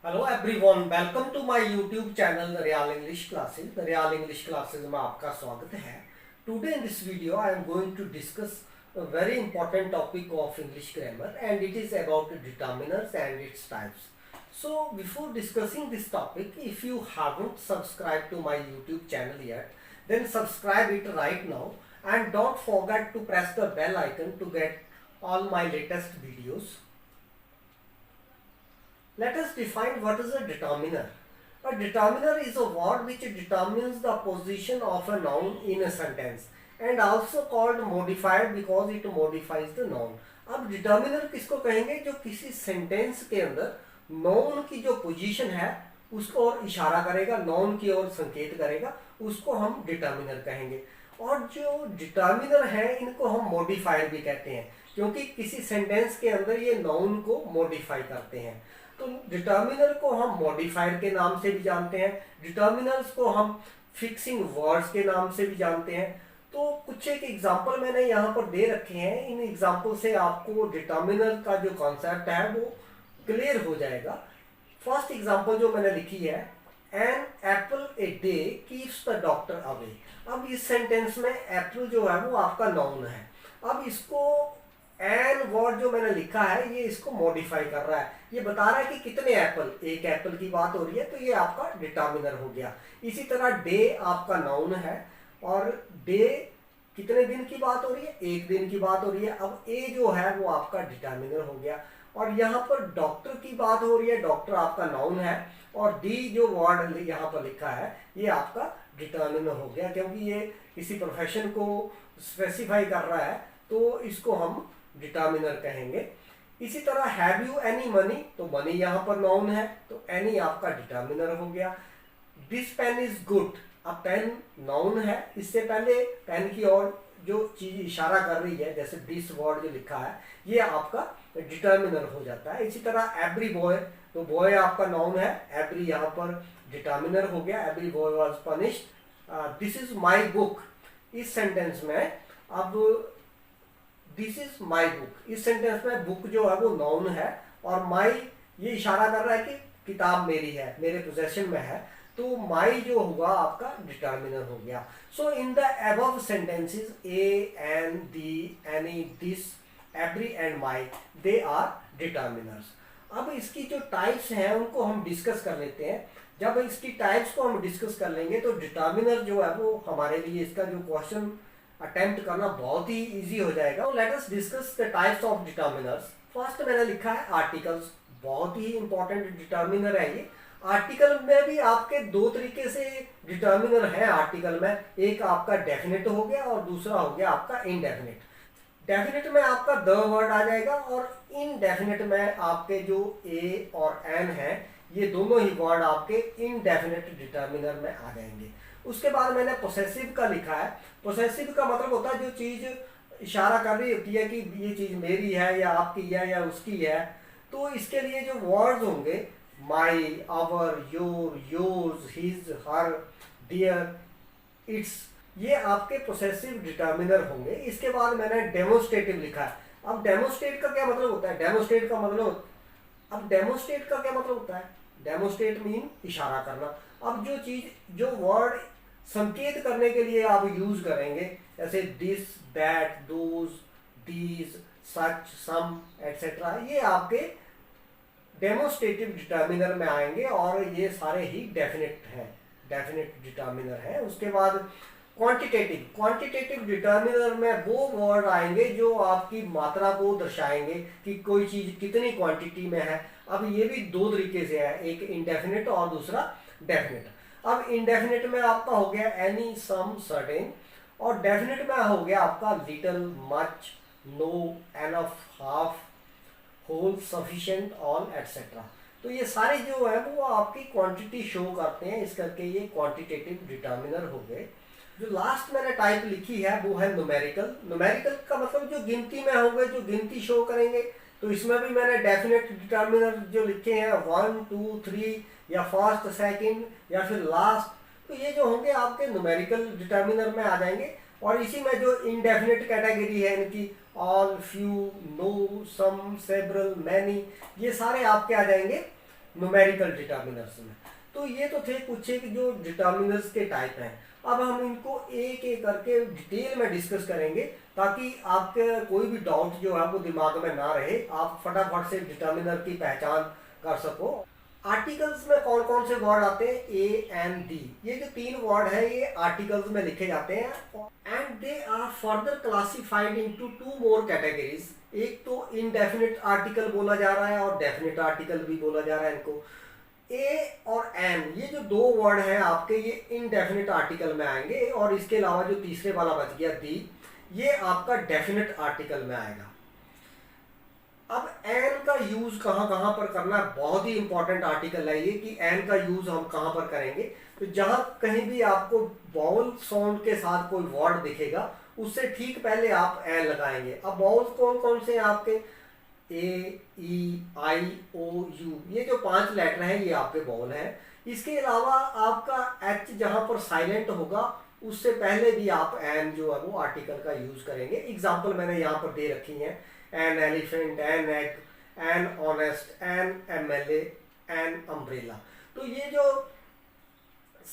Hello everyone, welcome to my YouTube channel the real English classes. The real English classes में आपका स्वागत है। Today in this video I am going to discuss a very important topic of English grammar, and it is about determiners and its types. So before discussing this topic, if you haven't subscribed to my YouTube channel yet, then subscribe it right now, and don't forget to press the bell icon to get all my latest videos. Let us define what is a determiner. A determiner is a word which determines the position of a noun in a sentence and also called modifier because it modifies the noun. अब determiner किसको कहेंगे? जो किसी sentence के अंदर noun की जो position है उसको और इशारा करेगा, नाउन की ओर संकेत करेगा, उसको हम डिटर्मिनर कहेंगे। और जो डिटर्मिनर है इनको हम मॉडिफायर भी कहते हैं, क्योंकि किसी सेंटेंस के अंदर ये नाउन को मॉडिफाई करते हैं। तो डिटर्मिनर को हम मॉडिफायर के नाम से भी जानते हैं, डिटर्मिनर्स को हम फिक्सिंग वर्ड्स के नाम से भी जानते हैं। तो कुछ एक एग्जांपल मैंने यहाँ पर दे रखे हैं, इन एग्जांपल से आपको डिटर्मिनर का जो कॉन्सेप्ट है वो क्लियर हो जाएगा। फर्स्ट एग्जांपल जो मैंने लिखी है, an apple a day keeps the doctor away. अब इस सेंटेंस में एप्पल जो है वो आपका नाउन है। अब इसको एन वर्ड जो मैंने लिखा है ये इसको मॉडिफाई कर रहा है, ये बता रहा है कि कितने एप्पल, एक एप्पल की बात हो रही है, तो ये आपका डिटर्मिनर हो गया। इसी तरह डे आपका नाउन है और डे कितने दिन की बात हो रही है, एक दिन की बात हो रही है। अब ए जो है वो आपका डिटर्मिनर हो गया। और यहाँ पर डॉक्टर की बात हो रही है, डॉक्टर आपका नाउन है और डी जो वर्ड यहाँ पर लिखा है ये आपका डिटर्मिनर हो गया, क्योंकि ये किसी प्रोफेशन को स्पेसिफाई कर रहा है तो इसको हम डिटर्मिनर कहेंगे। इसी तरह हैव यू एनी मनी, तो मनी यहाँ पर नाउन है तो एनी आपका डिटर्मिनर हो गया। दिस पेन इज गुड, अब पेन नाउन है, इससे पहले पेन की ओर जो चीज इशारा कर रही है जैसे दिस वर्ड जो लिखा है ये आपका डिटर्मिनर हो जाता है। इसी तरह एवरी बॉय, तो बॉय आपका नाउन है, एवरी यहाँ पर डिटर्मिनर हो गया, every boy was punished. This is my book, इस सेंटेंस में अब दिस इज माई बुक, इस सेंटेंस में बुक जो है वो नाउन है और माई ये इशारा कर रहा है कि किताब मेरी है, मेरे पोजेशन में है, तो माई जो होगा आपका डिटर्मिनर हो गया। So in the above sentences a an the any this every and my they are determiners. अब इसकी जो टाइप्स हैं उनको हम डिस्कस कर लेते हैं। जब इसकी टाइप्स को हम डिस्कस कर लेंगे तो डिटर्मिनर जो है वो हमारे लिए इसका जो क्वेश्चन अटेम्प्ट करना बहुत ही इजी हो जाएगा। Let us discuss the types of determiners. First मैंने लिखा है आर्टिकल्स, बहुत ही इंपॉर्टेंट डिटर्मिनर है ये। आर्टिकल में भी आपके दो तरीके से डिटर्मिनर है आर्टिकल में, एक आपका डेफिनेट हो गया और दूसरा हो गया आपका इनडेफिनेट। डेफिनेट में आपका द वर्ड आ जाएगा और इनडेफिनेट में आपके जो ए और एन है ये दोनों ही वर्ड आपके इनडेफिनेट डिटर्मिनर में आ जाएंगे। उसके बाद मैंने पोसेसिव का लिखा है। पोसेसिव का मतलब होता है जो चीज इशारा कर रही होती है कि ये चीज मेरी है या आपकी है या उसकी है, तो इसके लिए जो वर्ड्स होंगे my, our, your, yours, his, her, their, its, ये आपके पोसेसिव डिटर्मिनर होंगे। इसके बाद मैंने डेमोस्ट्रेटिव लिखा है। अब डेमोस्ट्रेट का क्या मतलब होता है? डेमोस्ट्रेट का मतलब, अब डेमोस्ट्रेट का क्या मतलब होता है? डेमोस्ट्रेट मीन इशारा करना। अब जो चीज, जो वर्ड संकेत करने के लिए आप यूज करेंगे जैसे this, that, those, these, such, some etcetera, ये आपके डेमोस्ट्रेटिव डिटर्मिनर में आएंगे और ये सारे ही डेफिनेट हैं, डेफिनेट डिटर्मिनर है। उसके बाद क्वांटिटेटिव, क्वांटिटेटिव डिटर्मिनर में वो वर्ड आएंगे जो आपकी मात्रा को दर्शाएंगे कि कोई चीज कितनी क्वांटिटी में है। अब ये भी दो तरीके से है, एक इनडेफिनेट और दूसरा डेफिनेट। अब इनडेफिनेट में आपका हो गया एनी, सम, सर्टेन, और डेफिनेट में हो गया आपका little, much, no, enough, half, whole, sufficient, all etcetera. तो ये सारे जो है वो आपकी क्वांटिटी शो करते हैं, इस करके ये क्वांटिटेटिव डिटर्मिनर हो गए। जो लास्ट मैंने टाइप लिखी है वो है न्यूमेरिकल। न्यूमेरिकल का मतलब जो गिनती में होंगे, जो गिनती शो करेंगे, तो इसमें भी मैंने डेफिनेट डिटर्मिनर जो लिखे हैं 1, 2, 3 या फर्स्ट, सेकंड या फिर लास्ट, तो ये जो होंगे आपके न्यूमेरिकल डिटर्मिनर में आ जाएंगे। और इसी में जो इनडेफिनेट कैटेगरी है इनकी ऑल, फ्यू, नो, सम, सेवरल, मैनी, ये सारे आपके आ जाएंगे न्यूमेरिकल डिटर्मिनर्स में। तो ये तो थे कुछ एक जो डिटर्मिनर्स के टाइप हैं। अब हम इनको एक एक करके डिटेल में डिस्कस करेंगे ताकि आपके कोई भी डाउट जो है वो दिमाग में ना रहे, आप फटाफट से डिटर्मिनर की पहचान कर सको। आर्टिकल्स में कौन कौन से वर्ड आते हैं? ए एंड डी, ये जो तीन वर्ड है ये आर्टिकल्स में लिखे जाते हैं and they are further classified into two more categories. एक तो इनडेफिनिट आर्टिकल बोला जा रहा है और डेफिनिट आर्टिकल भी बोला जा रहा है इनको। ए और एन ये जो दो वर्ड हैं आपके ये इनडेफिनिट आर्टिकल में आएंगे, और इसके अलावा जो तीसरे वाला बच गया दी, ये आपका डेफिनिट आर्टिकल में आएगा। अब एन का यूज कहाँ कहाँ पर करना है, बहुत ही इंपॉर्टेंट आर्टिकल है ये कि एन का यूज हम कहाँ पर करेंगे। तो जहां कहीं भी आपको बाउल साउंड के साथ कोई वर्ड दिखेगा उससे ठीक पहले आप एन लगाएंगे। अब बाउल कौन कौन से हैं आपके? ए, ई, आई, ओ, यू, ये जो 5 लेटर हैं ये आपके बाउल हैं। इसके अलावा आपका एच जहां पर साइलेंट होगा उससे पहले भी आप एन जो है वो आर्टिकल का यूज करेंगे। एग्जाम्पल मैंने यहाँ पर दे रखी है, an elephant, an egg, an honest, N MLA, an umbrella. तो ये जो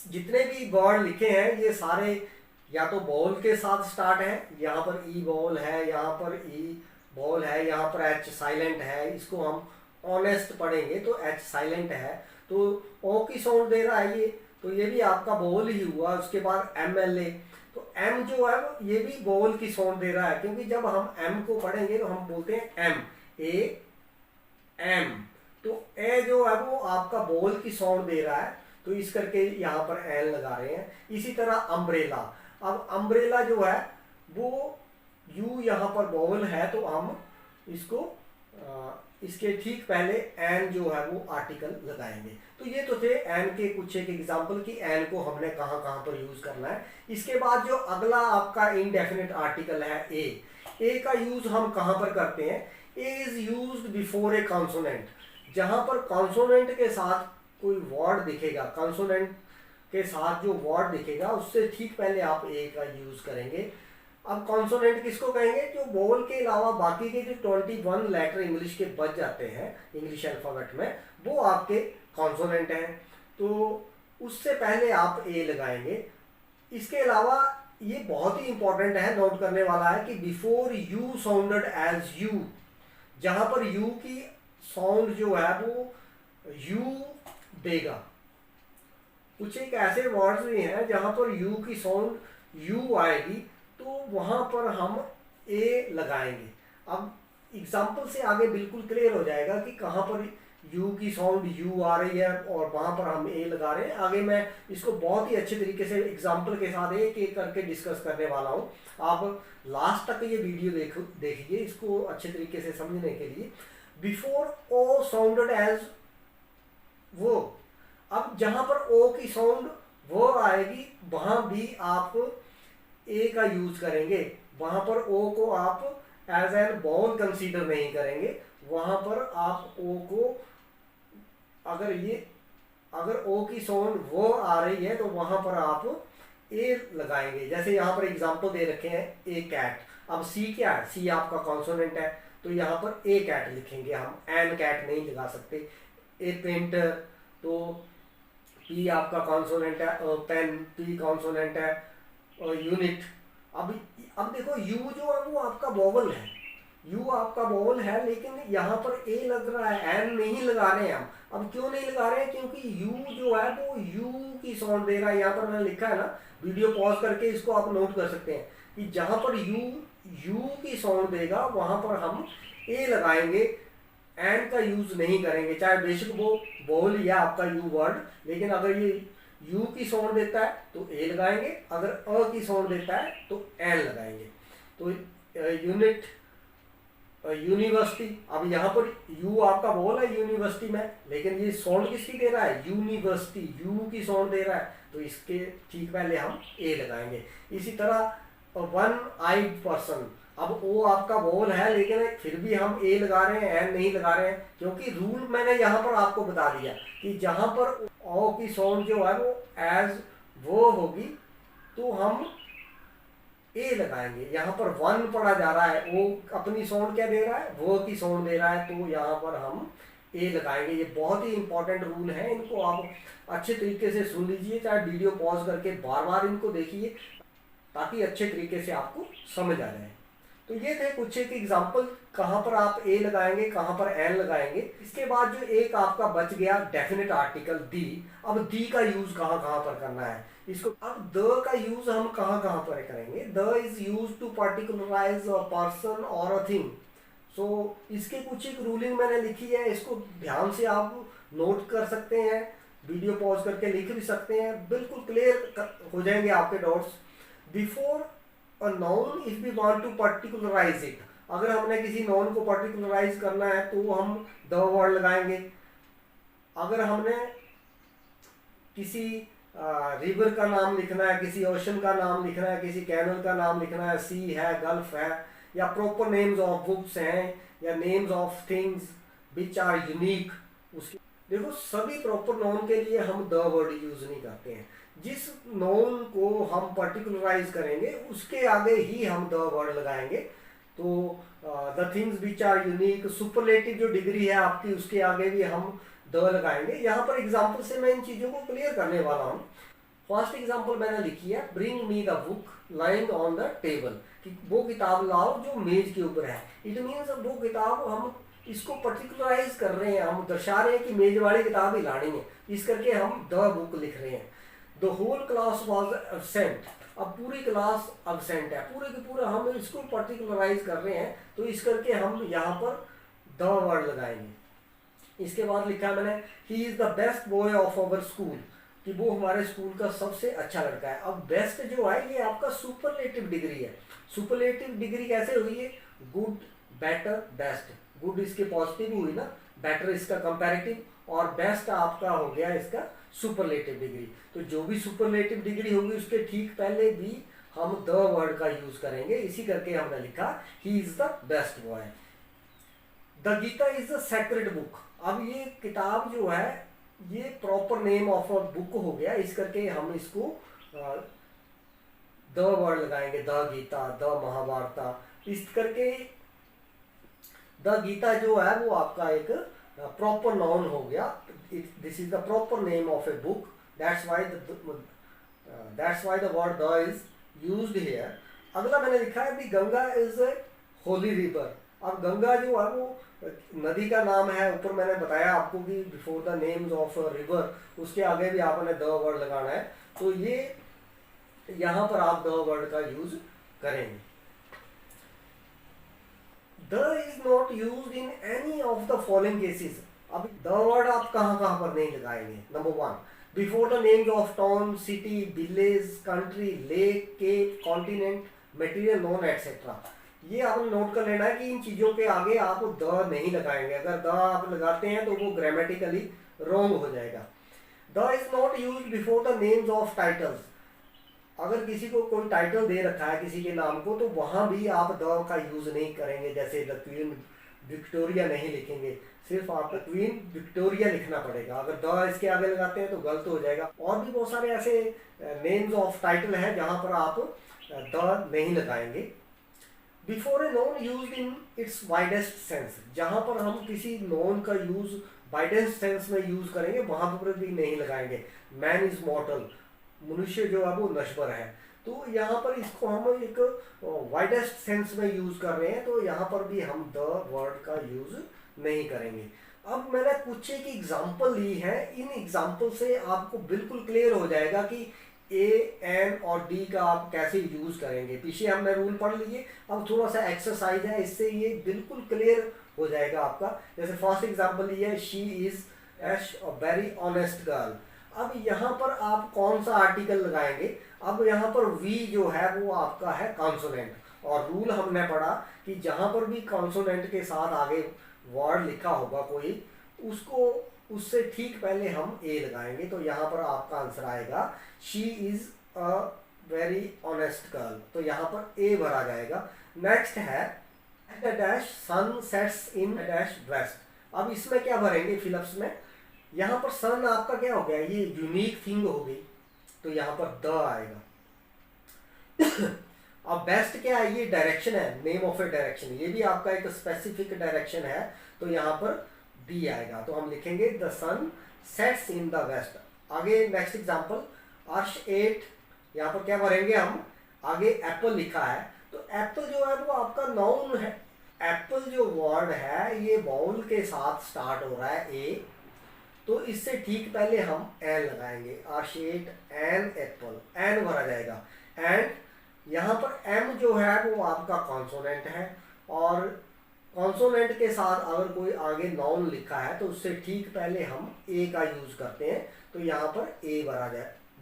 जितने भी वर्ड लिखे हैं ये सारे या तो बॉल के साथ स्टार्ट है, यहाँ पर ई बॉल है, यहाँ पर ई बॉल है, यहाँ पर एच साइलेंट है। इसको हम ऑनेस्ट पढ़ेंगे तो एच साइलेंट है, तो ओ की साउंड दे रहा है ये, तो ये भी आपका बॉल ही हुआ। उसके बाद एम एल ए, तो एम जो है ये भी बॉल की साउंड दे रहा है, क्योंकि जब हम एम को पढ़ेंगे तो हम बोलते हैं एम, ए एम, तो ए जो है वो आपका बॉल की साउंड दे रहा है, तो इस करके यहाँ पर एल लगा रहे हैं। इसी तरह अम्ब्रेला, अब अम्ब्रेला जो है वो यू यहाँ पर बॉल है तो हम इसको इसके ठीक पहले एन जो है वो आर्टिकल लगाएंगे। तो ये तो थे एन के कुछ एक एग्जाम्पल कि एन को हमने कहाँ कहाँ पर यूज करना है। इसके बाद जो अगला आपका इनडेफिनिट आर्टिकल है ए का यूज हम कहाँ पर करते हैं? A is used before a consonant. जहाँ पर कॉन्सोनेंट के साथ कोई वर्ड दिखेगा, कॉन्सोनेंट के साथ जो वर्ड दिखेगा उससे ठीक पहले आप ए का यूज करेंगे। अब कॉन्सोनेंट किसको कहेंगे? जो वोवल के अलावा बाकी के जो 21 लेटर इंग्लिश के बच जाते हैं इंग्लिश अल्फाबेट में, वो आपके कॉन्सोनेंट हैं, तो उससे पहले आप ए लगाएंगे। इसके अलावा ये बहुत ही इंपॉर्टेंट है, नोट करने वाला है कि before you sounded as you, जहां पर यू की साउंड जो है वो यू देगा। कुछ एक ऐसे वर्ड्स भी हैं जहां पर यू की साउंड यू आएगी, तो वहां पर हम ए लगाएंगे। अब एग्जाम्पल से आगे बिल्कुल क्लियर हो जाएगा कि कहाँ पर यू की साउंड यू आ रही है और वहां पर हम ए लगा रहे हैं। आगे मैं इसको बहुत ही अच्छे तरीके से एग्जाम्पल के साथ एक एक करके डिस्कस करने वाला हूँ। आप लास्ट तक ये वीडियो देखिए इसको अच्छे तरीके से समझने के लिए। बिफोर ओ साउंडेड एज वो, अब जहां पर ओ की साउंड वो आएगी वहां भी आप ए का यूज करेंगे। वहां पर ओ को आप एज एन बाउल कंसीडर नहीं करेंगे, वहां पर आप ओ को अगर ओ की साउंड वो आ रही है तो वहां पर आप ए लगाएंगे। जैसे यहाँ पर एग्जांपल दे रखे हैं ए कैट। अब सी क्या है? सी आपका कॉन्सोनेंट है, तो यहाँ पर ए कैट लिखेंगे हम, एन कैट नहीं लगा सकते। ए पेंटर, तो पी आपका कॉन्सोनेंट है, पेन पी कॉन्सोनेंट है, और यूनिट। अब देखो यू जो है वो आपका वोवल है, यू आपका वोवल है, लेकिन यहाँ पर ए लग रहा है, एन नहीं लगा रहे हैं हम। अब क्यों नहीं लगा रहे हैं? क्योंकि यू जो है वो यू की साउंड दे रहा है। यहाँ पर मैंने लिखा है ना, वीडियो पॉज करके इसको आप नोट कर सकते हैं कि जहां पर यू की साउंड देगा वहां पर हम ए लगाएंगे, एन का यूज नहीं करेंगे, चाहे बेशक वो बोल या आपका यू वर्ड, लेकिन अगर ये यू की साउंड देता है तो ए लगाएंगे, अगर अ की साउंड देता है तो एन लगाएंगे। तो यूनिट, यूनिवर्सिटी, अब यहाँ पर यू आपका बोल है यूनिवर्सिटी में, लेकिन ये साउंड किसकी दे रहा है? यूनिवर्सिटी, यू की साउंड दे रहा है, तो इसके ठीक पहले हम ए लगाएंगे। इसी तरह वन आइड पर्सन, अब ओ आपका बोल है लेकिन फिर भी हम ए लगा रहे हैं, एन नहीं लगा रहे हैं, क्योंकि रूल मैंने यहाँ पर आपको बता दिया कि जहां पर ओ की साउंड जो है वो एज वो होगी तो हम ए लगाएंगे। यहाँ पर वन पढ़ा जा रहा है, ओ अपनी साउंड क्या दे रहा है? वो की साउंड दे रहा है, तो यहाँ पर हम ए लगाएंगे। ये बहुत ही इंपॉर्टेंट रूल है, इनको आप अच्छे तरीके से सुन लीजिए, चाहे वीडियो पॉज करके बार बार इनको देखिए ताकि अच्छे तरीके से आपको समझ आ जाए। तो ये थे कुछ एक एग्जाम्पल कहाँ पर आप ए लगाएंगे, कहाँ पर एन लगाएंगे। इसके बाद जो एक आपका बच गया डेफिनेट आर्टिकल दी। अब दी का यूज कहाँ कहाँ पर करना है इसको, अब द का यूज हम कहाँ कहाँ पर करेंगे। The is use to particularize a person और अ थिंग। सो इसके कुछ एक रूलिंग मैंने लिखी है, इसको ध्यान से आप नोट कर सकते हैं, वीडियो पॉज करके लिख भी सकते हैं, बिल्कुल क्लियर हो जाएंगे आपके doubts. Before a noun if we want to particularize it, अगर हमने किसी नाउन को पर्टिकुलराइज करना है तो हम द वर्ड लगाएंगे। अगर हमने किसी रिवर का नाम लिखना है, किसी ओशन का नाम लिखना है, किसी कैनल का नाम लिखना है, सी है, गल्फ है, या प्रॉपर नेम्स ऑफ बुक्स हैं, या names of things which are unique, उसके देखो सभी प्रॉपर नाउन के लिए हम द वर्ड यूज नहीं करते हैं। जिस नाउन को हम पर्टिकुलराइज करेंगे उसके आगे ही हम द वर्ड लगाएंगे। तो the things which are unique, superlative जो डिग्री है आपकी उसके आगे भी हम द लगाएंगे। यहाँ पर एग्जाम्पल से मैं इन चीज़ों को क्लियर करने वाला हूँ। फर्स्ट एग्जाम्पल मैंने लिखी है, bring me the book lying on the table, कि वो किताब लाओ जो मेज के ऊपर है। इट मीन्स वो किताब हम इसको पर्टिकुलराइज कर रहे हैं, हम दर्शा रहे हैं कि मेज वाली किताब ही लानी है, इस करके हम द बुक लिख रहे हैं। The whole class was absent, अब पूरी क्लास एब्सेंट है, पूरे के पूरा हम इसको पर्टिकुलराइज कर रहे हैं, तो इस करके हम यहाँ पर द वर्ड लगाएंगे। इसके बाद लिखा मैंने, ही is the best boy of our school, कि वो हमारे स्कूल का सबसे अच्छा लड़का है। अब बेस्ट जो है ये आपका सुपरलेटिव डिग्री है। सुपरलेटिव डिग्री कैसे हुई है, गुड, बेटर, बेस्ट। गुड इसके पॉजिटिव हुई ना, बेटर इसका कंपैरेटिव, और बेस्ट आपका हो गया इसका सुपरलेटिव डिग्री। तो जो भी सुपरलेटिव डिग्री होगी उसके ठीक पहले भी हम द वर्ड का यूज करेंगे, इसी करके हमने लिखा he is the best boy. The Gita is the sacred book, अब ये किताब जो है ये proper name of a book हो गया, इस करके हम इसको द वर्ड लगाएंगे, द गीता, द महाभारत, इस करके द गीता जो है वो आपका एक प्रॉपर नाउन हो गया। This is the proper name of a book, that's why the word the is used here. अगला मैंने लिखा है the Ganga is a holy river. अब गंगा जो है वो नदी का नाम है, ऊपर मैंने बताया आपको कि before the names of river उसके आगे भी आपने द वर्ड लगाना है, तो ये यहाँ पर आप द वर्ड का यूज करेंगे। The is not use in any of the following cases. अब द वर्ड आप कहाँ कहाँ पर नहीं लगाएंगे। Number one, before the names of town, city, village, country, lake, cape, continent, material known etcetera. ये आपने नोट कर लेना है कि इन चीज़ों के आगे आप द नहीं लगाएंगे। अगर द आप लगाते हैं तो वो ग्रामेटिकली रॉन्ग हो जाएगा। The is not use before the names of titles. अगर किसी को कोई टाइटल दे रखा है किसी के नाम को, तो वहां भी आप द का यूज नहीं करेंगे। जैसे द क्वीन विक्टोरिया नहीं लिखेंगे, सिर्फ आपको क्वीन विक्टोरिया लिखना पड़ेगा। अगर द इसके आगे लगाते हैं तो गलत हो जाएगा। और भी बहुत सारे ऐसे नेम्स ऑफ टाइटल है जहां पर आप द नहीं लगाएंगे। Before A known use in its widest sense, जहां पर हम किसी नोन का यूज वाइडेस्ट सेंस में यूज करेंगे वहां पर भी नहीं लगाएंगे। मैन इज मॉर्टल, मनुष्य जो है वो नश्वर है, तो यहाँ पर इसको हम एक वाइडेस्ट सेंस में यूज कर रहे हैं, तो यहाँ पर भी हम द वर्ड का यूज नहीं करेंगे। अब मैंने कुछ एक एग्जाम्पल ली है, इन एग्जाम्पल से आपको बिल्कुल क्लियर हो जाएगा कि ए, एन और डी का आप कैसे यूज करेंगे। पीछे हमने रूल पढ़ लिए, अब थोड़ा सा एक्सरसाइज है, इससे ये बिल्कुल क्लियर हो जाएगा आपका। जैसे फर्स्ट एग्जाम्पल लिया है, she is ash a very honest girl. अब यहाँ पर आप कौन सा आर्टिकल लगाएंगे। अब यहाँ पर वी जो है वो आपका है कॉन्सोनेंट, और रूल हमने पढ़ा कि जहाँ पर भी कॉन्सोनेंट के साथ आगे वर्ड लिखा होगा कोई, उसको उससे ठीक पहले हम ए लगाएंगे। तो यहाँ पर आपका आंसर आएगा she is a very honest girl, तो यहाँ पर ए भरा जाएगा। नेक्स्ट है the dash sun sets in dash west. अब इसमें क्या भरेंगे फिलअप्स में, यहाँ पर सन आपका क्या हो गया, ये यूनिक थिंग हो गई, तो यहाँ पर द आएगा। अब बेस्ट क्या है, ये डायरेक्शन है, नेम ऑफ ए डायरेक्शन, ये भी आपका एक स्पेसिफिक डायरेक्शन है, तो यहाँ पर डी आएगा। तो हम लिखेंगे the sun sets in the west. आगे नेक्स्ट एग्जांपल, अर्श एट, यहाँ पर क्या भरेंगे हम, आगे एप्पल लिखा है, तो एप्पल जो है वो आपका नाउन है। एप्पल जो वर्ड है ये बाउल के साथ स्टार्ट हो रहा है ए, तो इससे ठीक पहले हम एन लगाएंगे, अर्श एट एन एप्पल, एन भरा जाएगा। एंड यहाँ पर एम जो है वो आपका कॉन्सोनेंट है, और कॉन्सोनेंट के साथ अगर कोई आगे नाउन लिखा है तो उससे ठीक पहले हम ए का यूज करते हैं, तो यहाँ पर ए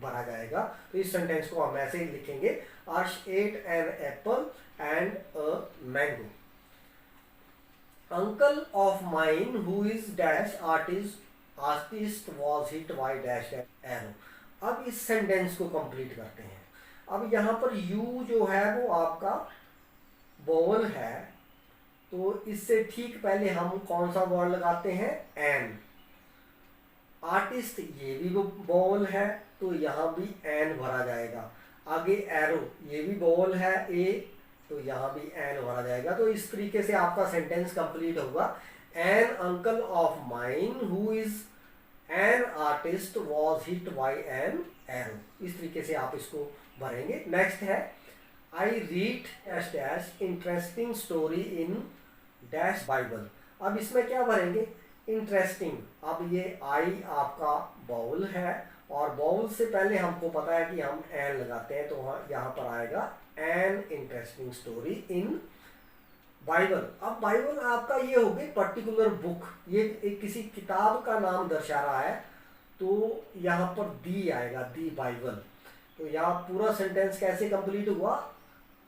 भरा जाएगा। तो इस सेंटेंस को हम ऐसे ही लिखेंगे, Arsh ate an apple and a mango. Uncle of mine who is dash artist was hit by dash arrow. अब इस सेंटेंस को कंप्लीट करते हैं। अब यहाँ पर यू जो है वो आपका वोवल है, तो इससे ठीक पहले हम कौन सा वर्ड लगाते हैं, एन। आर्टिस्ट ये भी वोवल है, तो यहाँ भी एन भरा जाएगा। आगे एरो ये भी वोवल है ए, तो यहाँ भी एन भरा जाएगा। तो इस तरीके से आपका सेंटेंस कंप्लीट होगा, an uncle of mine who is an artist was hit bye an arrow. इस तरीके से आप इसको भरेंगे। नेक्स्ट है, I read dash dash interesting story in dash Bible. अब इसमें क्या भरेंगे, इंटरेस्टिंग। अब ये आई आपका बाउल है, और बाउल से पहले हमको पता है कि हम एन लगाते हैं, तो यहाँ पर आएगा an interesting story in Bible. अब बाइबल आपका ये हो गई पर्टिकुलर बुक, ये एक किसी किताब का नाम दर्शा रहा है, तो यहाँ पर दी आएगा, दी बाइबल। तो यहाँ पूरा सेंटेंस कैसे कंप्लीट हुआ,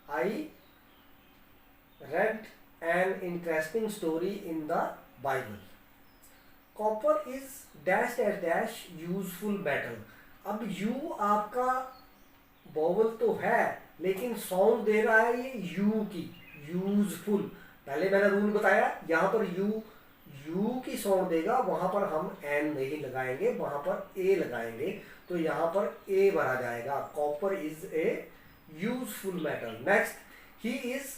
I read an interesting story in the Bible. Copper is dash dash dash useful metal. अब यू आपका वोवल तो है, लेकिन साउंड दे रहा है ये यू की, यूजफुल। पहले मैंने रूल बताया, यहाँ पर यू की साउंड देगा, वहां पर हम एन नहीं लगाएंगे, वहां पर ए लगाएंगे, तो यहाँ पर ए भरा जाएगा। Copper is a useful metal. Next, he is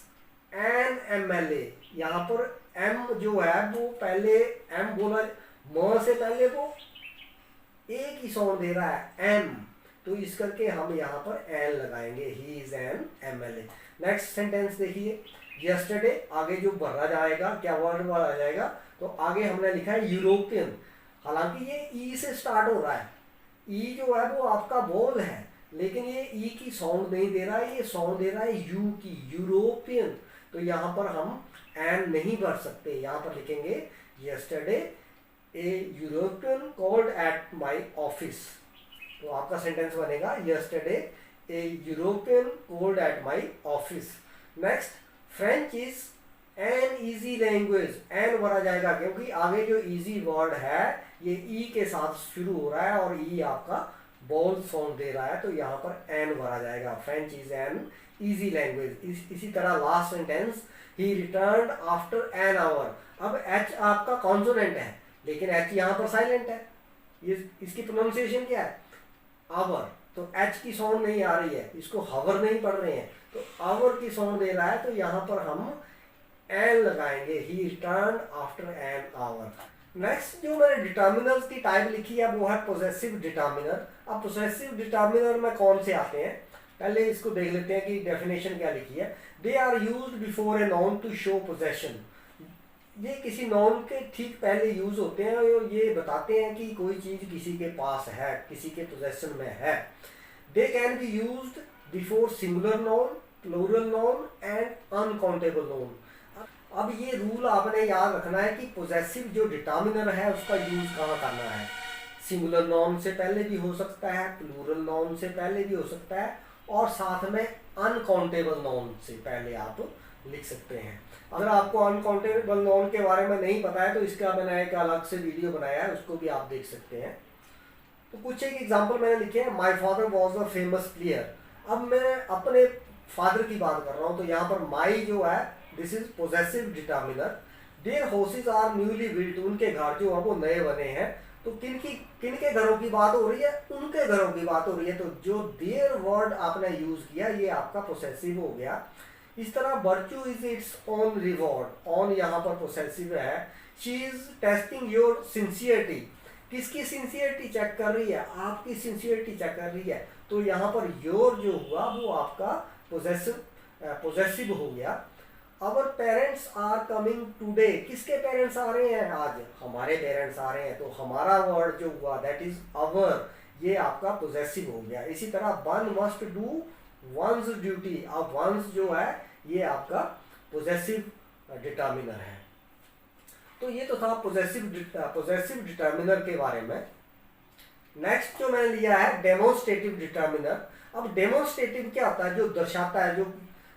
an MLA. यहाँ पर एम जो है वो पहले एम बोला, म से पहले वो ए की साउंड दे रहा है एम, तो इस करके हम यहाँ पर एन लगाएंगे, he is an MLA. Next sentence देखिए, यस्टरडे, आगे जो भरा जाएगा, क्या वर्ड भरा जाएगा, तो आगे हमने लिखा है यूरोपियन। हालांकि ये ई से स्टार्ट हो रहा है, ई जो है वो आपका वोवल है, लेकिन ये ई की साउंड नहीं दे रहा है, ये साउंड दे रहा है यू की, यूरोपियन। तो यहाँ पर हम एन नहीं भर सकते, यहाँ पर लिखेंगे yesterday a European called at my office. तो आपका सेंटेंस बनेगा, yesterday a European called at my office. Next, French is an easy language. An भरा जाएगा क्योंकि आगे जो इजी वर्ड है ये ई के साथ शुरू हो रहा है, और ई आपका बोल साउंड दे रहा है, तो यहाँ पर एन भरा जाएगा। French is an easy language. इसी तरह last sentence, he returned after an our. अब एच आपका कॉन्सोनेंट है, लेकिन एच यहाँ पर साइलेंट है, इसकी प्रोनाउंसिएशन क्या है, आवर। तो एच की साउंड नहीं आ रही है, इसको हवर नहीं पढ़ रहे हैं, तो आवर की साउंड दे रहा है, तो यहाँ पर हम एन लगाएंगे, he return after an hour. Next जो मैंने डिटर्मिनर्स की टाइप लिखी है वो है पोजेसिव डिटर्मिनर। अब पोजेसिव डिटर्मिनर में कौन से आते हैं, पहले इसको देख लेते हैं कि डेफिनेशन क्या लिखी है। They are used before a noun to show possession. ये किसी नाउन के ठीक पहले यूज होते हैं, और ये बताते हैं कि कोई चीज किसी के पास है, किसी के पोजेशन में है। They can be used before singular noun, plural noun and uncountable noun. अब ये रूल आपने याद रखना है कि पोजेसिव जो डिटर्मिनर है उसका यूज कहाँ करना है। सिंगुलर नाउन से पहले भी हो सकता है, प्लूरल नाउन से पहले भी हो सकता है, और साथ में अनकाउंटेबल नाउन से पहले आप लिख सकते हैं। अगर आपको अनकाउंटेबल नाउन के बारे में नहीं पता है तो इसका मैंने एक अलग से वीडियो बनाया है, उसको भी आप देख सकते हैं। तो कुछ एक एग्जांपल मैंने लिखे हैं। My father was a famous player. अब मैं अपने फादर की बात कर रहा हूँ, तो यहाँ पर माई जो है this is possessive determiner. Their houses are newly built. उनके घर जो है वो नए बने हैं। तो किनके घरों की बात हो रही है, उनके घरों की बात हो रही है। तो जो देयर वर्ड आपने यूज किया ये आपका पोसेसिव हो गया। इस तरह virtue is its own reward. On यहाँ पर पोसेसिव है, she is testing your sincerity, किसकी सिंसियरिटी चेक कर रही है, आपकी सिंसियरिटी चेक कर रही है। तो यहाँ पर योर जो हुआ वो आपका पोजेसिव हो गया। Our parents are coming today, किसके पेरेंट्स आ रहे हैं आज, हमारे पेरेंट्स आ रहे हैं। तो हमारा वर्ड जो हुआ दैट इज अवर, ये आपका पोजेसिव हो गया। इसी तरह one must do once duty, अब वंस जो है ये आपका पोजेसिव डिटर्मिनर है। तो ये तो था पोजेसिव डिटर्मिनर के बारे में। नेक्स्ट जो मैंने लिया है डेमोन्स्ट्रेटिव डिटर्मिनर। अब डेमोन्स्ट्रेटिव क्या होता है, जो दर्शाता है, जो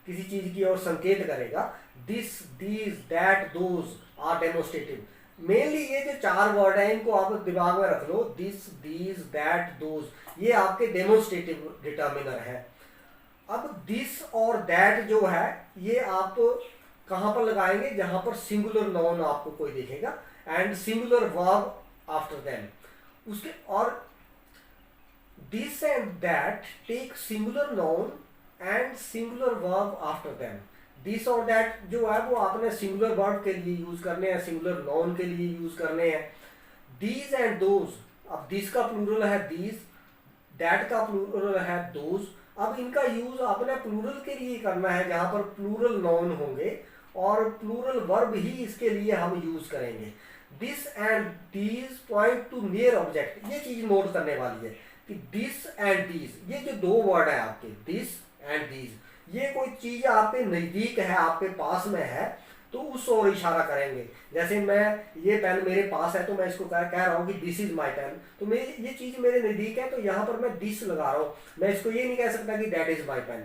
किसी चीज की ओर संकेत करेगा। This, these, that, those are demonstrative. Mainly ये जो चार वर्ड है इनको आप दिमाग में रख लो, दिस, दीज, दैट, दोज, ये आपके डेमोन्स्ट्रेटिव डिटर्मिनर है। अब दिस और दैट जो है ये आप कहां पर लगाएंगे, जहां पर सिंगुलर नाउन आपको कोई देखेगा and singular verb after them. उसके और this and that take singular noun and singular verb after them. This और दैट जो है वो आपने सिंगुलर वर्ब के लिए यूज करने हैं, सिंगुलर नाउन के लिए यूज करने हैं। दीज एंड दोज, अब दिस का प्लूरल है दीज, दैट का प्लूरल है दोज। अब इनका यूज आपने प्लूरल के लिए करना है जहां पर प्लूरल नाउन होंगे और प्लूरल वर्ब ही इसके लिए हम यूज करेंगे। This and these point two near object, ये चीज नोट करने वाली है कि दिस एंड दीज, ये जो दो वर्ड है आपके दिस एंड दीज, ये कोई चीज आपके नजदीक है, आपके पास में है तो उस ओर इशारा करेंगे। जैसे मैं ये पेन मेरे पास है तो मैं इसको कह रहा हूँ कि दिस इज माई पेन, तो मेरी ये चीज मेरे नजदीक है तो यहाँ पर मैं दिस लगा रहा हूँ। मैं इसको ये नहीं कह सकता कि that is my pen.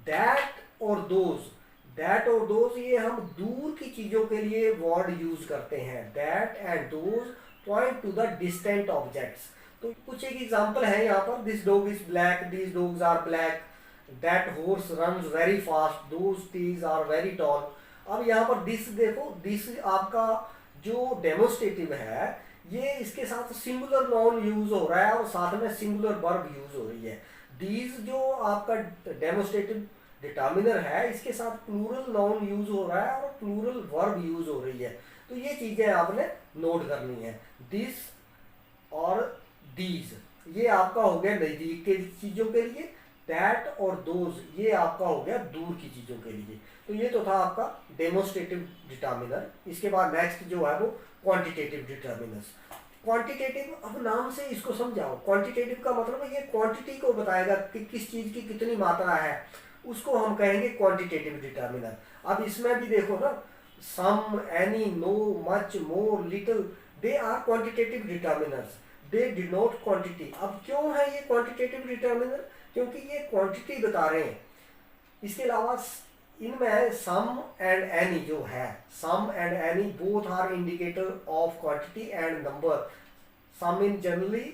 That और दोज, दैट और दोज ये हम दूर की चीजों के लिए वर्ड यूज करते हैं। That and those point to the distant objects. तो कुछ एक एग्जांपल है यहाँ पर, this dog is black, these dogs are black, that horse runs very fast, those trees are very tall. अब यहाँ पर दिस देखो, दिस आपका जो डेमोन्स्ट्रेटिव है ये इसके साथ सिंगुलर नाउन यूज हो रहा है और साथ में सिंगुलर वर्ब यूज हो रही है। दीज जो आपका डेमोन्स्ट्रेटिव डिटर्मिनर है इसके साथ प्लूरल नाउन यूज हो रहा है और प्लूरल वर्ब यूज हो रही है। तो ये चीजें आपने नोट करनी है। दिस और दीज ये आपका हो गया नजदीक के चीजों के लिए, दैट और दोज ये आपका हो गया दूर की चीजों के लिए। तो ये तो था आपका डेमोन्स्ट्रेटिव डिटर्मिनर। इसके बाद नेक्स्ट जो है वो क्वांटिटेटिव डिटर्मिनर्स। क्वांटिटेटिव, अब नाम से इसको समझाओ। क्वांटिटेटिव का मतलब ये क्वांटिटी को बताएगा कि किस चीज की कितनी मात्रा है, उसको हम कहेंगे क्वांटिटेटिव डिटर्मिनर। अब इसमें भी देखो ना, some, any, no, much, more, little, they are quantitative determiners, they denote quantity. अब क्यों है ये क्वांटिटेटिव डिटर्मिनर, क्योंकि ये क्वांटिटी बता रहे हैं। इसके अलावा इनमें सम एंड एनी जो है, some and any both are indicator of quantity and number. Some is generally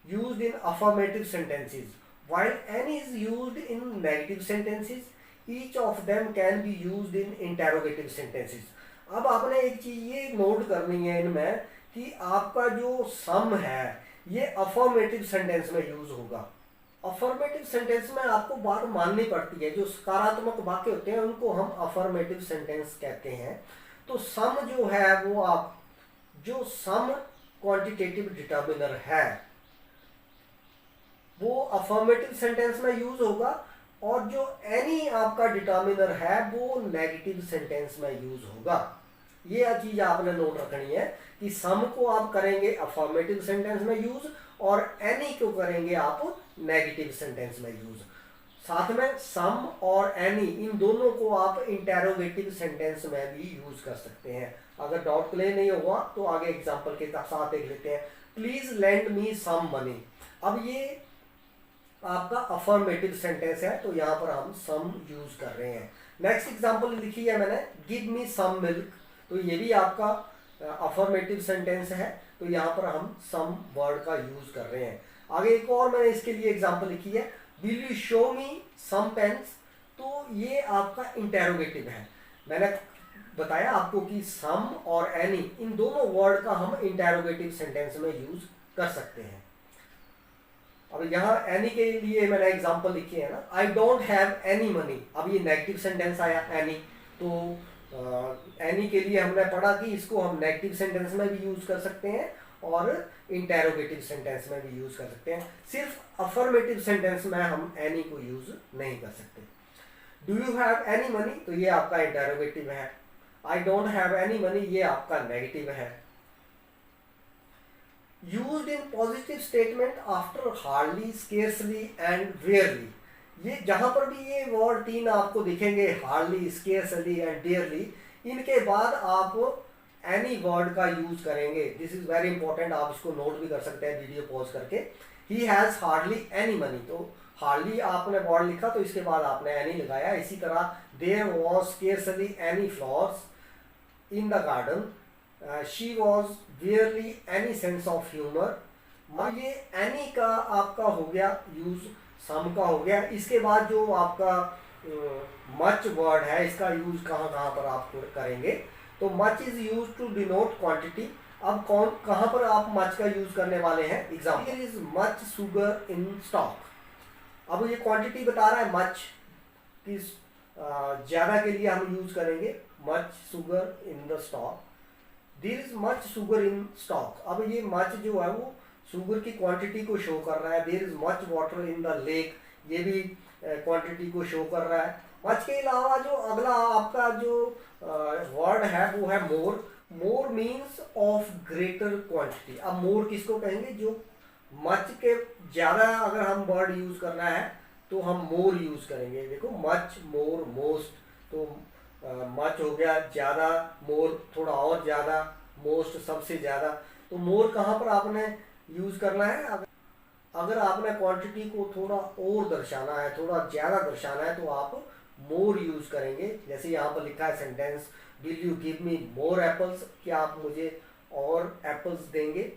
used in affirmative sentences while any is used in negative sentences. each of them can be used in interrogative sentences. अब आपने एक चीज ये note करनी है इनमें कि आपका जो सम है ये अफर्मेटिव सेंटेंस में यूज होगा। अफर्मेटिव सेंटेंस में आपको बात माननी पड़ती है, जो सकारात्मक वाक्य होते हैं उनको हम अफर्मेटिव सेंटेंस कहते हैं। तो सम जो है वो आप जो सम क्वांटिटेटिव डिटर्मिनर है वो अफर्मेटिव सेंटेंस में यूज होगा और जो एनी आपका डिटर्मिनर है वो नेगेटिव सेंटेंस में यूज होगा। ये चीज आपने नोट रखनी है कि सम को आप करेंगे अफर्मेटिव सेंटेंस में यूज और एनी को करेंगे आप नेगेटिव सेंटेंस में यूज। साथ में सम और एनी इन दोनों को आप इंटेरोगेटिव सेंटेंस में भी यूज कर सकते हैं। अगर डाउट क्लियर नहीं हुआ तो आगे एग्जांपल के साथ देख लेते हैं। Please lend me some money. अब ये आपका अफर्मेटिव सेंटेंस है तो यहाँ पर हम सम यूज कर रहे हैं। नेक्स्ट एग्जांपल लिखी है मैंने, गिव मी सम मिल्क। तो ये भी आपका अफर्मेटिव सेंटेंस है तो यहाँ पर हम सम वर्ड का यूज कर रहे हैं। आगे एक और मैंने इसके लिए एग्जांपल लिखी है, will you show me some pens. तो ये आपका इंटेरोगेटिव है। मैंने बताया आपको कि सम और एनी इन दोनों वर्ड का हम इंटेरोगेटिव सेंटेंस में यूज कर सकते हैं। अब यहाँ एनी के लिए मैंने एग्जांपल लिखी है ना, I don't have any money. अब ये नेगेटिव सेंटेंस आया एनी, तो एनी के लिए हमने पढ़ा कि इसको हम नेगेटिव सेंटेंस में भी यूज कर सकते हैं और इंटेरोगेटिव सेंटेंस में भी यूज कर सकते हैं। सिर्फ अफर्मेटिव सेंटेंस में हम एनी को यूज नहीं कर सकते। Do you have any money, तो ये आपका इंटेरोगेटिव है। I don't have any money, ये आपका नेगेटिव है। Used in positive statement after hardly, scarcely and rarely, ये जहां पर भी ये वर्ड तीन आपको दिखेंगे, हार्डली, स्केर्सली एंड रेयरली, इनके बाद आप एनी वर्ड का यूज करेंगे। दिस इज वेरी इंपॉर्टेंट, आप इसको नोट भी कर सकते हैं वीडियो पॉज करके। He has hardly any money, तो हार्डली आपने वर्ड लिखा तो इसके बाद आपने एनी लगाया। इसी तरह there was scarcely any flowers in the garden, she was rarely any sense of humour. ये एनी का आपका हो गया यूज, सम का हो गया। इसके बाद जो आपका मच वर्ड है, इसका यूज कहाँ कहाँ पर आप करेंगे, तो much is use to denote quantity. अब कौन कहाँ पर आप मच का यूज करने वाले हैं, example is much sugar in stock. अब ये क्वांटिटी बता रहा है मच, किस ज्यादा के लिए हम यूज करेंगे much sugar in the stock. There is much sugar in stock, अब ये मच जो है वो शुगर की क्वांटिटी को शो कर रहा है। There is much water in the lake, ये भी क्वांटिटी को शो कर रहा है। मच के अलावा जो अगला आपका जो वर्ड है वो है more. More means of greater quantity. अब मोर किसको कहेंगे, जो मच के ज्यादा अगर हम वर्ड यूज करना है तो हम मोर यूज करेंगे। देखो मच, मोर, मोस्ट, तो मच हो गया ज्यादा, मोर थोड़ा और ज्यादा, मोस्ट सबसे ज्यादा। तो मोर कहाँ पर आपने यूज करना है, अगर आपने क्वांटिटी को थोड़ा और दर्शाना है, थोड़ा ज्यादा दर्शाना है, तो आप मोर यूज करेंगे। जैसे यहाँ पर लिखा है sentence, will you give me more apples, क्या आप मुझे और एप्पल्स देंगे।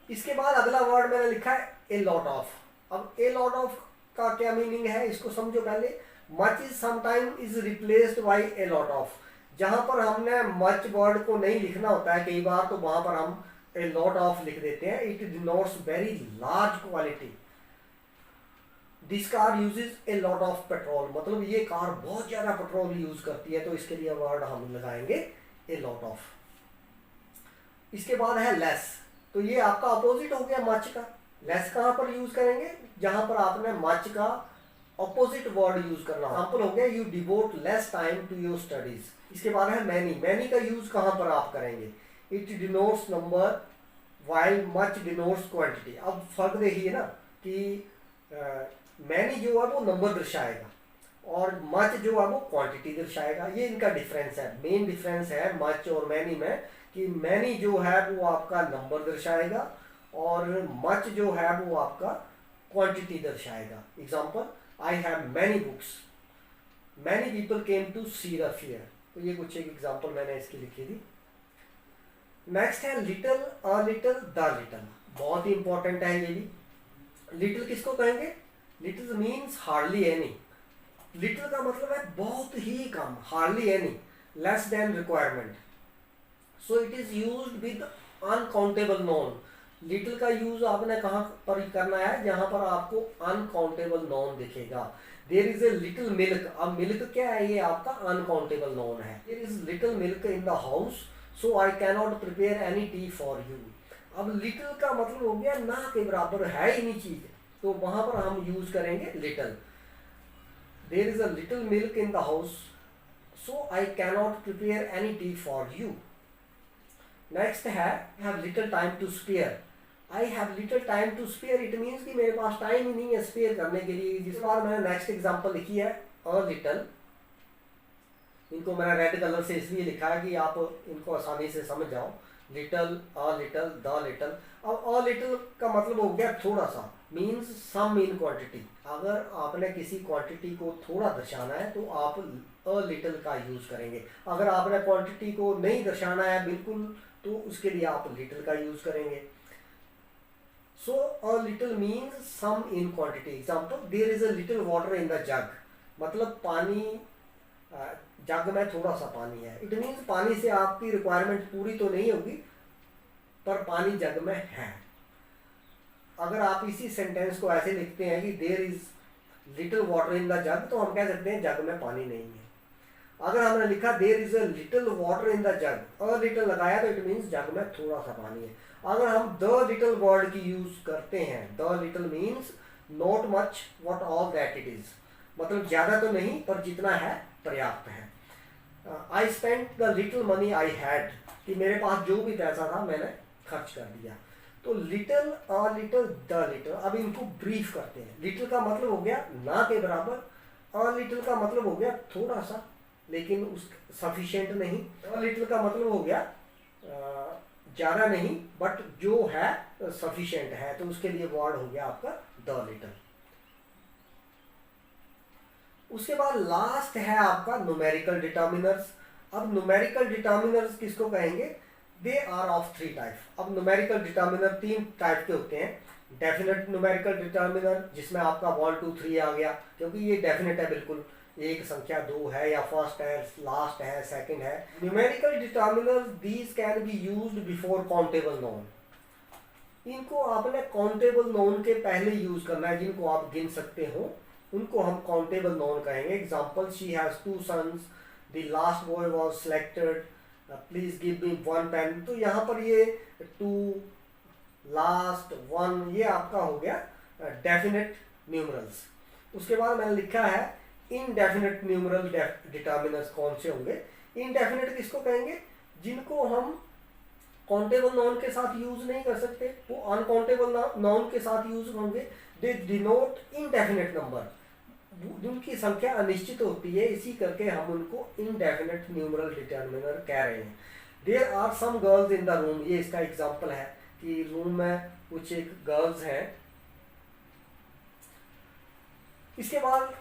इसके बाद अगला वर्ड मैंने लिखा है ए लॉट ऑफ। अब ए लॉट ऑफ का क्या मीनिंग है, इसको समझो पहले। Much is sometime is replaced by a lot of. जहां पर हमने मच वर्ड को नहीं लिखना होता है कई बार, तो वहां पर हम ए लॉट ऑफ लिख देते हैं। It denotes very large quality. This car uses a lot of petrol, मतलब ये कार बहुत ज्यादा पेट्रोल यूज करती है, तो इसके लिए वर्ड हम लगाएंगे ए लॉट ऑफ। इसके बाद है लेस, तो ये आपका अपोजिट हो गया मच का। लेस कहां पर यूज करेंगे, जहां पर आपने मच का अपोजिट वर्ड यूज करना। एग्जांपल हो गया you devote less time to your studies. इसके बाद है मैनी। मैनी का यूज कहां पर आप करेंगे, it denotes number while much denotes quantity. अब फर्क देखिए ना कि मैनी जो है वो नंबर दर्शाएगा और मच जो है वो क्वांटिटी दर्शाएगा। ये इनका डिफरेंस है, मेन डिफरेंस है मच और मैनी में, कि मैनी जो है वो आपका नंबर दर्शाएगा और मच जो है वो आपका क्वांटिटी दर्शाएगा। Example, I have many books, many people came to see the fair. तो ये कुछ एक एग्जांपल मैंने इसकी लिखी थी। नेक्स्ट है little, a little, the little. बहुत ही इंपॉर्टेंट है ये भी। लिटिल किसको कहेंगे, little means hardly any. Little का मतलब है बहुत ही कम, hardly any, less than requirement. So it is used with uncountable noun. Little का यूज आपने कहाँ पर करना है, जहां पर आपको अनकाउंटेबल नॉन दिखेगा। There is a little milk. अब मिल्क क्या है, ये आपका अनकाउंटेबल नॉन है। There is little milk in the house, so I can not prepare any tea for you. अब लिटिल का मतलब हो गया ना के बराबर, है ही नहीं चीज, तो वहां पर हम यूज करेंगे little. There is a little milk in the house, so I can not prepare any tea for you. Next है have little time to spare. I have little time to spare, it means कि मेरे पास time ही नहीं है spare करने के लिए। जिस बार मैंने नेक्स्ट एग्जांपल लिखी है अ लिटिल, इनको मैंने रेड कलर से इसलिए लिखा है कि आप इनको आसानी से समझ जाओ। Little, a little, the little. अब अ लिटिल का मतलब हो गया थोड़ा सा, मीन्स सम इन क्वांटिटी। अगर आपने किसी क्वांटिटी को थोड़ा दर्शाना है तो आप अ लिटिल का यूज करेंगे। अगर आपने क्वांटिटी को नहीं दर्शाना है बिल्कुल, तो उसके लिए आप लिटिल का यूज करेंगे। So a little means some in quantity. Example, there is a little water in the jug, मतलब पानी, जग में थोड़ा सा पानी है। इट मीन्स पानी से आपकी रिक्वायरमेंट पूरी तो नहीं होगी, पर पानी जग में है। अगर आप इसी सेंटेंस को ऐसे लिखते हैं कि there is little water in the jug, तो हम कह सकते हैं जग में पानी नहीं है। अगर हमने लिखा there is a little water in the jug, a little लगाया तो इट मीन्स जग में थोड़ा सा पानी है। अगर हम द लिटिल वर्ड की यूज करते हैं, the little means not much what all that it is, मतलब ज्यादा तो नहीं पर जितना है पर्याप्त है। I spent the little money I had, कि मेरे पास जो भी पैसा था मैंने खर्च कर दिया। तो little, a little, the little, अब इनको ब्रीफ करते हैं। लिटिल का मतलब हो गया ना के बराबर, अ लिटिल का मतलब हो गया थोड़ा सा लेकिन उस सफिशिएंट नहीं, अ लिटिल का मतलब हो गया ज़्यादा नहीं बट जो है सफिशिएंट है, तो उसके लिए वर्ड हो गया आपका द लिटिल। उसके बाद लास्ट है आपका न्यूमेरिकल डिटर्मिनर्स। अब न्यूमेरिकल डिटर्मिनर्स किसको कहेंगे? They are of three type. अब न्यूमेरिकल डिटर्मिनर तीन टाइप के होते हैं। डेफिनेट न्यूमेरिकल डिटर्मिनर जिसमें आपका 1 2 3 आ गया, क्योंकि ये डेफिनेट है, बिल्कुल एक संख्या दो है या फर्स्ट है, लास्ट है, सेकंड है। Numerical determiners these can be used before countable known. इनको आपने काउंटेबल नोन के पहले यूज करना है, जिनको आप गिन सकते हो उनको हम काउंटेबल नोन कहेंगे। Example, she has 2 sons, the last boy was selected, please give me 1 pen. तो यहाँ पर ये 2, लास्ट, 1 ये आपका हो गया डेफिनेट न्यूमरल्स। उसके बाद मैंने लिखा है इनडेफिनेट न्यूमरल डिटर्मिनर्स कौन से होंगे। इनडेफिनेट किसको कहेंगे? जिनको हम काउंटेबल नॉन के साथ यूज नहीं कर सकते, वो अनकाउंटेबल नॉन के साथ यूज होंगे। दे डिनोट इनडेफिनेट नंबर, जिनकी संख्या अनिश्चित होती है, इसी करके हम उनको इनडेफिनेट न्यूमरल डिटर्मिनर कह रहे हैं। There are some girls in the room, ये इसका एग्जांपल है कि रूम में कुछ एक गर्ल्स हैं। इसके बाद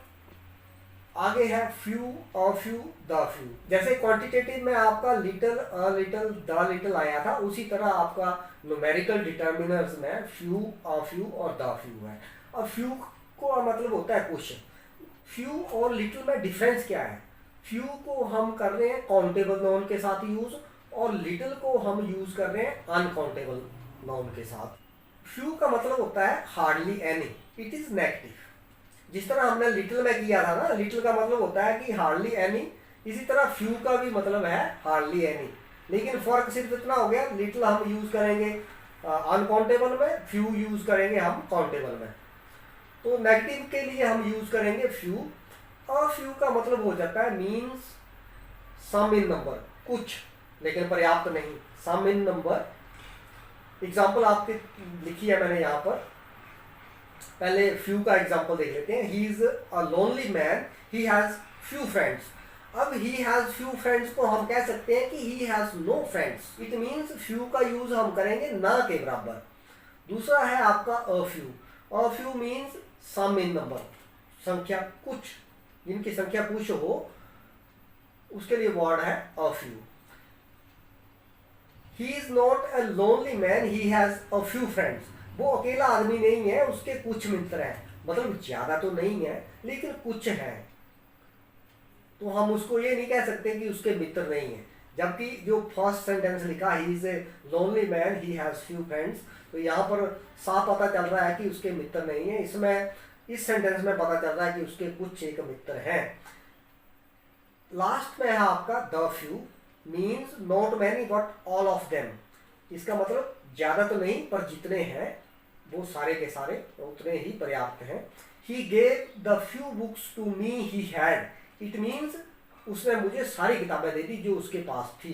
आगे है few, a few, the few. जैसे क्वांटिटेटिव में आपका little, a little, the little आया था, उसी तरह आपका न्यूमेरिकल डिटर्मिनर्स में फ्यू, अ फ्यू और द फ्यू है। अब फ्यू को मतलब होता है कुछ। फ्यू और लिटिल में डिफरेंस क्या है? फ्यू को हम कर रहे हैं काउंटेबल नॉन के साथ यूज, और लिटिल को हम यूज कर रहे हैं अनकाउंटेबल नॉन के साथ। फ्यू का मतलब होता है hardly any, it is negative. जिस तरह हमने लिटिल में किया था ना, लिटिल का मतलब होता है कि हार्डली एनी, इसी तरह फ्यू का भी मतलब है हार्डली एनी, लेकिन फर्क सिर्फ इतना हो गया, लिटिल हम यूज करेंगे अनकाउंटेबल में, फ्यू यूज करेंगे हम काउंटेबल में। तो नेगेटिव के लिए हम यूज करेंगे फ्यू। अ फ्यू का मतलब हो जाता है मीन्स सम इन नंबर, कुछ लेकिन पर्याप्त नहीं, सम इन नंबर। एग्जाम्पल आपके लिखी है मैंने यहाँ पर, पहले फ्यू का एग्जाम्पल देख लेते हैं। He is a lonely man, he has few friends. अब ही हैज फ्यू फ्रेंड्स को हम कह सकते हैं कि he has no friends, it means few का यूज हम करेंगे ना के बराबर। दूसरा है आपका a few. A few means some in number, संख्या कुछ, जिनकी संख्या कुछ हो, उसके लिए वर्ड है a few. He is not a lonely man, he has a few friends. वो अकेला आदमी नहीं है, उसके कुछ मित्र हैं, मतलब ज्यादा तो नहीं है लेकिन कुछ हैं। तो हम उसको ये नहीं कह सकते कि उसके मित्र नहीं है। जबकि जो फर्स्ट सेंटेंस लिखा he is a lonely man, he has few friends, तो यहाँ पर साफ पता चल रहा है कि उसके मित्र नहीं है। इसमें इस सेंटेंस में पता चल रहा है कि उसके कुछ एक मित्र हैं। लास्ट में है आपका the few, means not many but all of them. इसका मतलब ज्यादा तो नहीं पर जितने हैं वो सारे के सारे उतने ही पर्याप्त हैं। He gave the few books to me he had, it means उसने मुझे सारी किताबें दे दी जो उसके पास थी।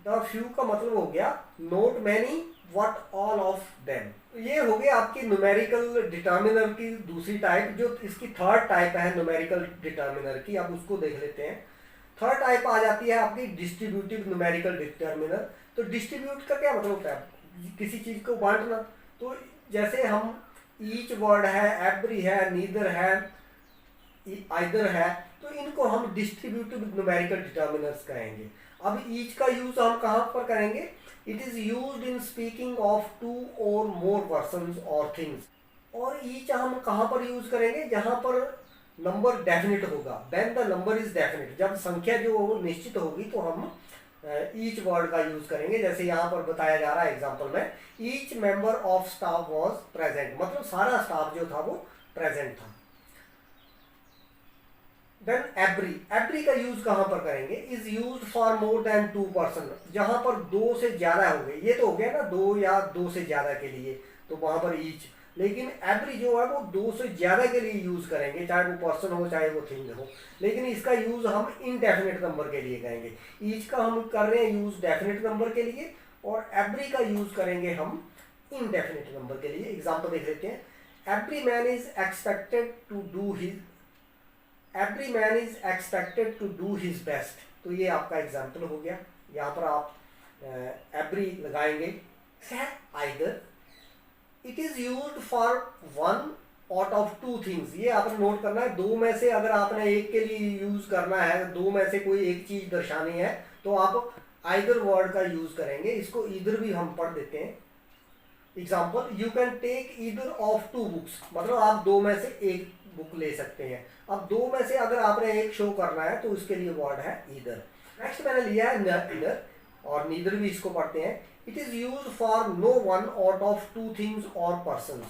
द फ्यू का मतलब हो गया not many what all of them. ये हो गया आपकी न्यूमेरिकल डिटर्मिनर की दूसरी टाइप। जो इसकी थर्ड टाइप है न्यूमेरिकल डिटर्मिनर की, अब उसको देख लेते हैं। थर्ड टाइप आ जाती है आपकी डिस्ट्रीब्यूटिव न्यूमेरिकल डिटर्मिनर। तो डिस्ट्रीब्यूट का क्या मतलब होता है? किसी चीज को बांटना। तो जैसे हम ईच वर्ड है, एवरी है, नीदर है, आइदर है, तो इनको हम डिस्ट्रीब्यूटिव न्यूमेरिकल डिटर्मिनर्स कहेंगे। अब ईच का यूज हम कहाँ पर करेंगे? It is used in speaking of 2 और मोर पर्संस और थिंग्स। और ईच हम कहाँ पर यूज करेंगे? जहां पर नंबर डेफिनेट होगा, then the number is definite. जब संख्या जो निश्चित होगी तो हम ईच वर्ड का यूज करेंगे। जैसे यहाँ पर बताया जा रहा है एग्जांपल में, each member of staff was present, मतलब सारा स्टाफ जो था वो प्रेजेंट था। देन एवरी, एवरी का यूज कहां पर करेंगे, is use for more than 2 person, जहां पर दो से ज्यादा हो गए, ये तो हो गया ना दो या दो से ज्यादा के लिए, तो वहां पर ईच, लेकिन एवरी जो है वो दो से ज्यादा के लिए यूज करेंगे, चाहे वो पर्सन हो चाहे वो थिंग हो, लेकिन इसका यूज हम इनडेफिनेट नंबर के लिए करेंगे। ईच का हम कर रहे हैं यूज डेफिनेट नंबर के लिए, और एवरी का यूज करेंगे हम इनडेफिनेट नंबर के लिए। एग्जाम्पल देख लेते हैं, every man is expected to do his, every man is expected to do his best, तो ये आपका एग्जाम्पल हो गया। यहाँ पर आप एवरी लगाएंगे। Either, it is used for one out of two things, ये आपने नोट करना है, दो में से अगर आपने एक के लिए यूज करना है, दो में से कोई एक चीज दर्शानी है, तो आप आइदर वर्ड का यूज करेंगे। इसको इधर भी हम पढ़ देते हैं। Example, you can take either of two books, मतलब आप दो में से एक बुक ले सकते हैं। अब दो में से अगर आपने एक शो करना है तो उसके लिए वर्ड है ईदर। नेक्स्ट मैंने लिया है नीदर, और नीदर भी इसको पढ़ते हैं। It is use for no one out of two things और पर्सन,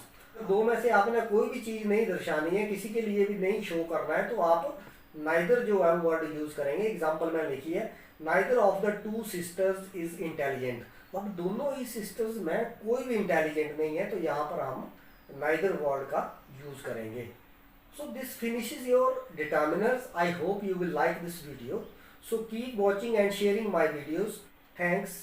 दो में से आपने कोई भी चीज नहीं दर्शानी है, किसी के लिए भी नहीं शो करना है, तो आप नाइदर जो है वर्ड यूज करेंगे। एग्जाम्पल मैंने लिखी है, neither of the two sisters is intelligent, अब दोनों ही सिस्टर्स में कोई भी इंटेलिजेंट नहीं है, तो यहाँ पर हम नाइदर वर्ड का यूज करेंगे। So this finishes your determiners. I hope you will like this video. So keep watching and sharing my videos. Thanks.